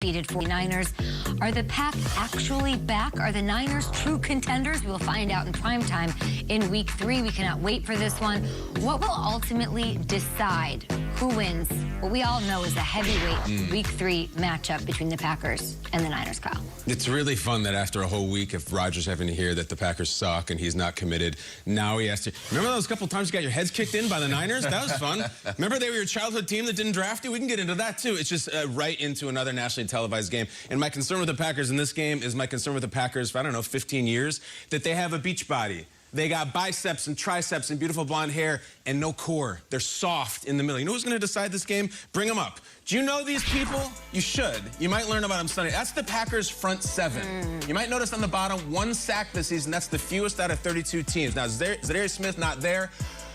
Defeated 49ers. Are the Pack actually back? Are the Niners true contenders? We'll find out in primetime in Week 3. We cannot wait for this one. What will ultimately decide who wins? What we all know is the heavyweight Week 3 matchup between the Packers and the Niners, Kyle. It's really fun that after a whole week of Rodgers having to hear that the Packers suck and he's not committed, now he has to... Remember those couple times you got your heads kicked in by the Niners? That was fun. Remember they were your childhood team that didn't draft you? We can get into that, too. It's just right into another nationally televised game. And my concern with the Packers in this game is my concern with the Packers for, I don't know, 15 years, that they have a beach body. They got biceps and triceps and beautiful blonde hair and no core. They're soft in the middle. You know who's going to decide this game? Bring them up. Do you know these people? You should. You might learn about them Sunday. That's the Packers' front seven. You might notice on the bottom, 1 sack this season. That's the fewest out of 32 teams. Now, Zadarius Smith not there.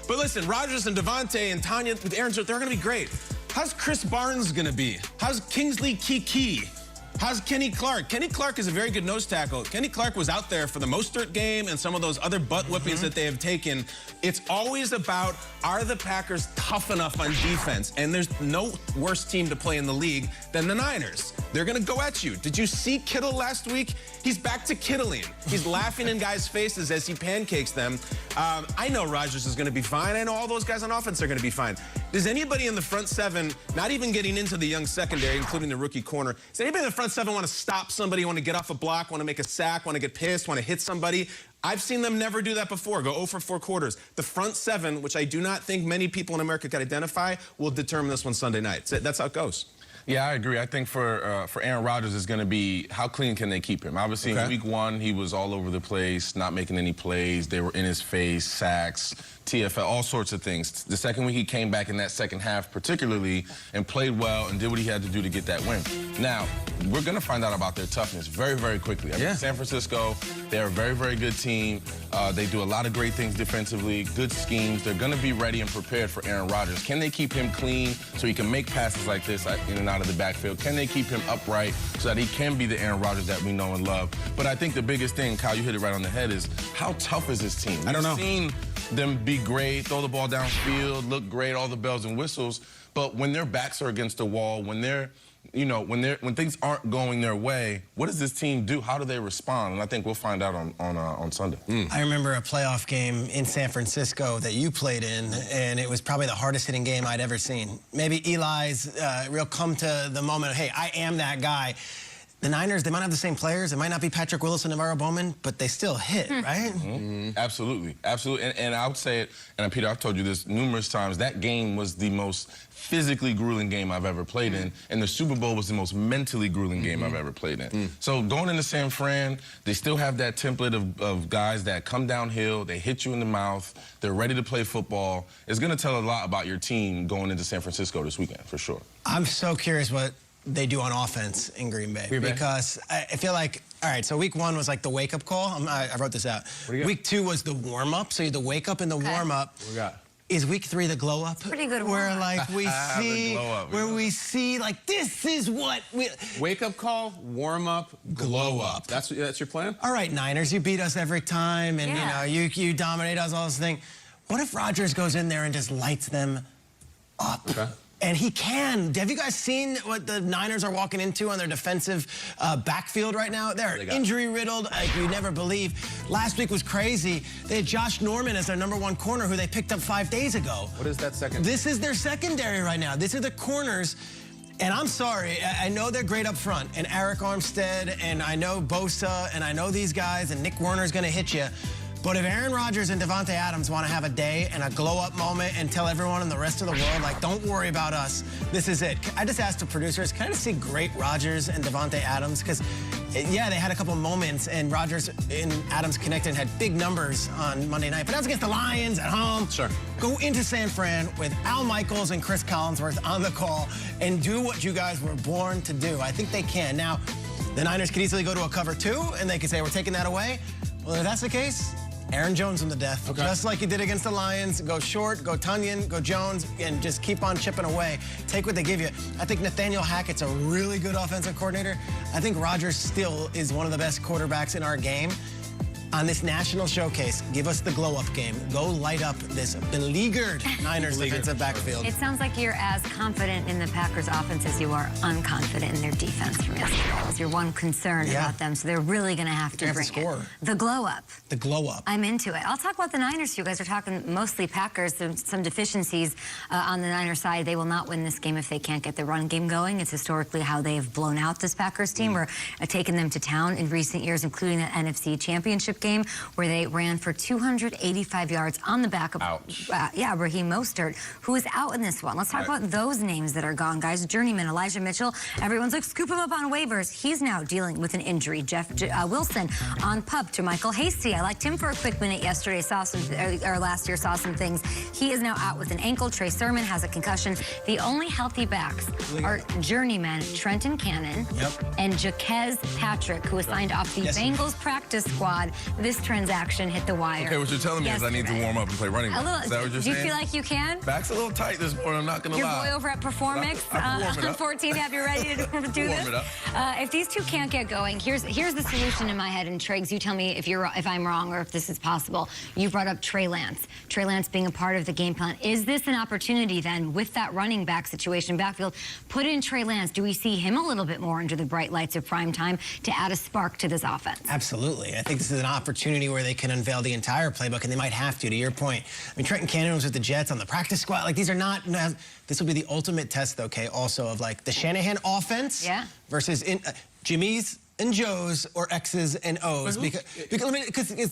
But listen, Rodgers and Devontae and Tanya with Aaron Jones, they're going to be great. How's Chris Barnes going to be? How's Kingsley Kiki? How's Kenny Clark? Kenny Clark is a very good nose tackle. Kenny Clark was out there for the Mostert game and some of those other butt whippings that they have taken. It's always about, are the Packers tough enough on defense? And there's no worse team to play in the league than the Niners. They're going to go at you. Did you see Kittle last week? He's back to kittling. He's laughing in guys' faces as he pancakes them. I know Rodgers is going to be fine. I know all those guys on offense are going to be fine. Does anybody in the front seven, not even getting into the young secondary, including the rookie corner, does anybody in the front seven want to stop somebody, want to get off a block, want to make a sack, want to get pissed, want to hit somebody? I've seen them never do that before, go 0 for 4 quarters. The front seven, which I do not think many people in America can identify, will determine this one Sunday night. That's how it goes. Yeah, I agree. I think for Aaron Rodgers, it's going to be how clean can they keep him. Obviously, in Week 1, he was all over the place, not making any plays. They were in his face, sacks, TFL, all sorts of things. The second week, he came back in that second half particularly and played well and did what he had to do to get that win. Now, we're going to find out about their toughness very, very quickly. I mean, San Francisco, they're a very, very good team. They do a lot of great things defensively, good schemes. They're going to be ready and prepared for Aaron Rodgers. Can they keep him clean so he can make passes like this in and out of the backfield? Can they keep him upright so that he can be the Aaron Rodgers that we know and love? But I think the biggest thing, Kyle, you hit it right on the head, is how tough is this team? I don't know. We've seen them be great, throw the ball downfield, look great, all the bells and whistles. But when their backs are against the wall, when they're, you know, when things aren't going their way, what does this team do? How do they respond? And I think we'll find out on Sunday. I remember a playoff game in San Francisco that you played in, and it was probably the hardest hitting game I'd ever seen. Maybe Eli's real come to the moment of, hey, I am that guy. The Niners, they might have the same players. It might not be Patrick Willis and Navarro Bowman, but they still hit, right? Absolutely, absolutely. And I would say it, and Peter, I've told you this numerous times, that game was the most physically grueling game I've ever played in, and the Super Bowl was the most mentally grueling game I've ever played in. So going into San Fran, they still have that template of guys that come downhill, they hit you in the mouth, they're ready to play football. It's going to tell a lot about your team going into San Francisco this weekend, for sure. I'm so curious what they do on offense in Green Bay. Because I feel like, all right, so Week 1 was like the wake-up call. I wrote this out. Week 2 was the warm-up, so you had the wake-up and the warm-up. What we got? Is Week 3 the glow-up? Pretty good where warm-up. like we see, we see like this is what we... Wake-up call, warm-up, glow-up. That's your plan? All right, Niners, you beat us every time, and you know you dominate us, all this thing. What if Rodgers goes in there and just lights them up? And he can. Have you guys seen what the Niners are walking into on their defensive backfield right now? They're injury-riddled, like you never believe. Last week was crazy. They had Josh Norman as their #1 corner, who they picked up 5 days ago. What is that second? This is their secondary right now. These are the corners. And I'm sorry, I know they're great up front, and Eric Armstead, and I know Bosa, and I know these guys, and Nick Warner's going to hit you. But if Aaron Rodgers and Davante Adams want to have a day and a glow-up moment and tell everyone in the rest of the world, like, don't worry about us, this is it. I just asked the producers, can I just see great Rodgers and Davante Adams? Because, yeah, they had a couple moments, and Rodgers and Adams connected and had big numbers on Monday night. But that was against the Lions at home. Sure. Go into San Fran with Al Michaels and Chris Collinsworth on the call and do what you guys were born to do. I think they can. Now, the Niners could easily go to a cover 2, and they could say, we're taking that away. Well, if that's the case, Aaron Jones on the death, just like he did against the Lions. Go short, go Tunyon, go Jones, and just keep on chipping away. Take what they give you. I think Nathaniel Hackett's a really good offensive coordinator. I think Rodgers still is one of the best quarterbacks in our game. on this national showcase, give us the glow-up game. Go light up this beleaguered Niners defensive backfield. It sounds like you're as confident in the Packers offense as you are unconfident in their defense from yesterday. That was your one concern about them, so they're really going to have to bring it. The glow-up. The glow-up. I'm into it. I'll talk about the Niners. You guys are talking mostly Packers. There's some deficiencies on the Niners side. They will not win this game if they can't get the run game going. It's historically how they have blown out this Packers team or taken them to town in recent years, including that NFC Championship game where they ran for 285 yards on the back of Raheem Mostert, who is out in this one. Let's talk about those names that are gone, guys. Journeyman Elijah Mitchell, everyone's like, scoop him up on waivers. He's now dealing with an injury. Jeff Wilson on PUP. JaMychal Hasty, I liked him for a quick minute yesterday, last year, saw some things. He is now out with an ankle. Trey Sermon has a concussion. The only healthy backs are Journeyman Trenton Cannon and Jaquez Patrick, who was signed off the Bengals practice squad. This transaction hit the wire. Okay, what you're telling me is I need to warm up and play running back. Is that what you're saying? Do you feel like you can? Back's a little tight this morning, I'm not going to lie. Your boy over at Performix on 14, have you ready to do this? If these two can't get going, here's the solution in my head, and Triggs, you tell me if I'm wrong or if this is possible. You brought up Trey Lance. Trey Lance being a part of the game plan. Is this an opportunity then with that running back situation, backfield, put in Trey Lance? Do we see him a little bit more under the bright lights of prime time to add a spark to this offense? Absolutely. I think this is an opportunity where they can unveil the entire playbook, and they might have to your point. I mean, Trenton Cannon was with the Jets on the practice squad. Like, these are not, this will be the ultimate test, okay, also of like the Shanahan offense versus Jimmy's and Joe's or X's and O's. Because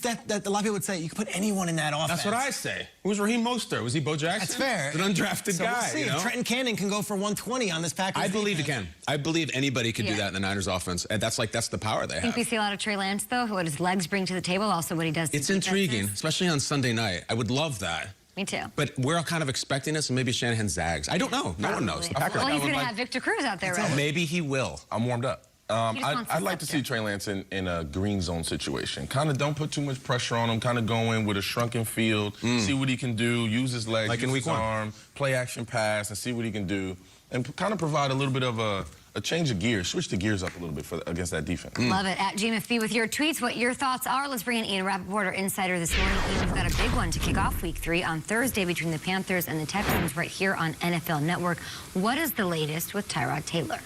that a lot of people would say you could put anyone in that offense. That's what I say. Who's Raheem Mostert? Was he Bo Jackson? That's fair. An undrafted guy. We'll see. You know? Trenton Cannon can go for 120 on this Packers. I believe he can. I believe anybody could do that in the Niners offense. And that's the power they have. I think we see a lot of Trey Lance, though, what his legs bring to the table, also what he does to It's intriguing, especially on Sunday night. I would love that. Me too. But we're all kind of expecting this, and maybe Shanahan zags. I don't know. No one knows. The Packers he's going to have Victor Cruz out there, right? Maybe he will. I'm warmed up. I'd like to see Trey Lance in a green zone situation. Kind of don't put too much pressure on him. Kind of go in with a shrunken field, see what he can do, use his legs, like use his arm, play action pass, and see what he can do, and kind of provide a little bit of a change of gears, switch the gears up a little bit against that defense. Love it. At GMFB with your tweets, what your thoughts are. Let's bring in Ian Rappaport, our insider this morning. Ian, we've got a big one to kick off Week 3 on Thursday between the Panthers and the Texans right here on NFL Network. What is the latest with Tyrod Taylor?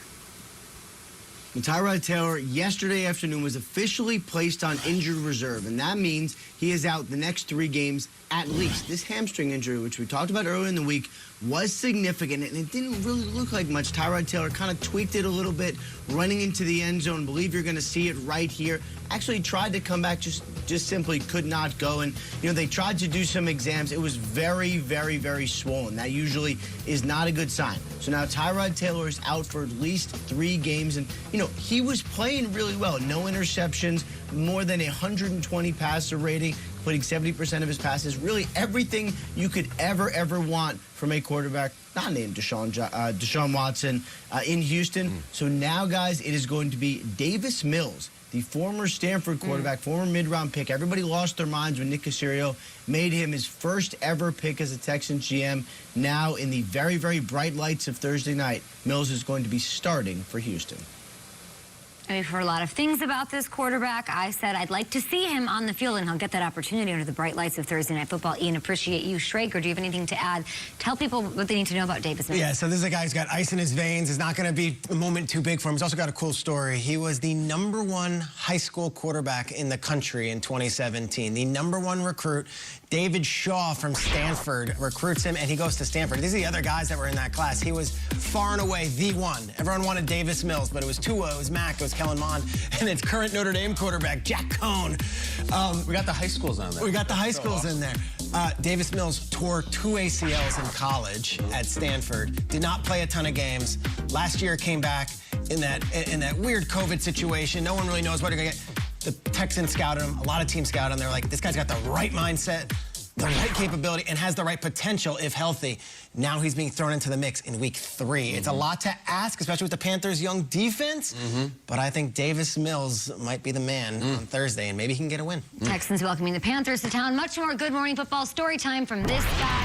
Tyrod Taylor yesterday afternoon was officially placed on injured reserve, and that means he is out the next 3 games at least. This hamstring injury, which we talked about earlier in the week, was significant, and it didn't really look like much. Tyrod Taylor kind of tweaked it a little bit, running into the end zone. I believe you're going to see it right here. Actually tried to come back, just simply could not go. And, you know, they tried to do some exams. It was very, very, very swollen. That usually is not a good sign. So now Tyrod Taylor is out for at least 3 games. And, you know, he was playing really well. No interceptions, more than 120 passer rating, putting 70% of his passes. Really everything you could ever want from a quarterback not named Deshaun Watson in Houston. So now, guys, it is going to be Davis Mills, the former Stanford quarterback, former mid-round pick. Everybody lost their minds when Nick Caserio made him his first ever pick as a Texans GM. Now, in the very, very bright lights of Thursday night, Mills is going to be starting for Houston. I've heard a lot of things about this quarterback. I said I'd like to see him on the field, and he'll get that opportunity under the bright lights of Thursday Night Football. Ian, appreciate you. Schrager, do you have anything to add? Tell people what they need to know about Davis Mills. Yeah, so this is a guy who's got ice in his veins. It's not going to be a moment too big for him. He's also got a cool story. He was the #1 high school quarterback in the country in 2017. The #1 recruit, David Shaw from Stanford, recruits him, and he goes to Stanford. These are the other guys that were in that class. He was far and away the one. Everyone wanted Davis Mills, but it was Tua, it was Mack, it was Kellen Mond, and it's current Notre Dame quarterback, Jack Cohn. We got the high schools on there. We got the high schools in there. Davis Mills tore 2 ACLs in college at Stanford. Did not play a ton of games. Last year came back in that weird COVID situation. No one really knows what they're going to get. The Texans scouted him. A lot of teams scouted him. They're like, this guy's got the right mindset, the right capability, and has the right potential if healthy. Now he's being thrown into the mix in week 3. It's a lot to ask, especially with the Panthers' young defense. But I think Davis Mills might be the man on Thursday, and maybe he can get a win. Texans welcoming the Panthers to town. Much more Good Morning Football story time from this guy.